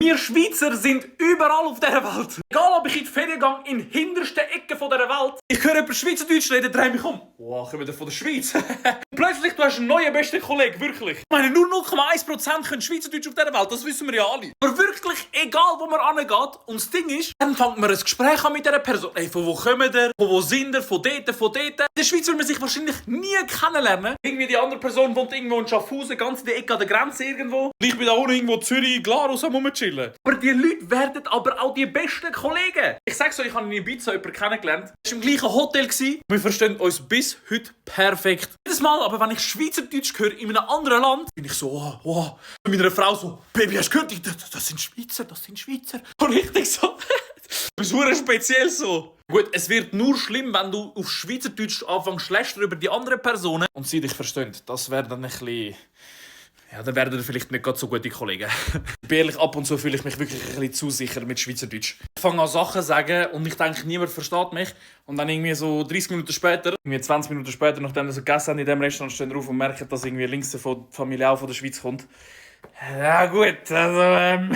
Wir Schweizer sind überall auf dieser Welt. Egal, ob ich in die Ferien gehe, in den hintersten Ecken dieser Welt. Ich höre jemanden Schweizerdeutsch reden, drehe mich um. Wow, kommen wir von der Schweiz? Plötzlich, du hast einen neuen besten Kollegen, wirklich. Ich meine, nur 0,1% können Schweizerdeutsch auf dieser Welt, das wissen wir ja alle. Aber wirklich, egal wo man angeht, und das Ding ist, dann fängt man ein Gespräch an mit dieser Person. Ey, von wo kommen ihr? Von wo sind ihr? Von dort, von dort. In der Schweiz will man sich wahrscheinlich nie kennenlernen. Irgendwie die andere Person wohnt irgendwo in Schaffhausen, ganz in der Ecke an der Grenze irgendwo. Ich bin da unten irgendwo in Zürich, Glarus am rumchillen. Aber die Leute werden aber auch die besten Kollegen. Ich sag so, ich habe in Ibiza jemanden kennengelernt. Er war im gleichen Hotel. Wir verstehen uns bis heute perfekt. Jedes Mal, aber wenn ich Schweizerdeutsch höre in einem anderen Land, bin ich so, wow. Mit meiner Frau so, Baby, hast du gehört? Das sind Schweizer, das sind Schweizer. Und richtig so, das ist speziell so. Gut, es wird nur schlimm, wenn du auf Schweizerdeutsch anfängst zu lästern über die anderen Personen und sie dich verstehen. Das wäre dann ein bisschen... Ja, dann werden vielleicht nicht ganz so gute Kollegen. Ich bin ehrlich, ab und zu fühle ich mich wirklich ein bisschen zu sicher mit Schweizerdeutsch. Ich fange an Sachen zu sagen und ich denke, niemand versteht mich. Und dann irgendwie so 30 Minuten später, irgendwie 20 Minuten später, nachdem wir so gegessen haben in diesem Restaurant, stehen wir auf und merken, dass irgendwie links von die Familie auch von der Schweiz kommt. Ja gut, also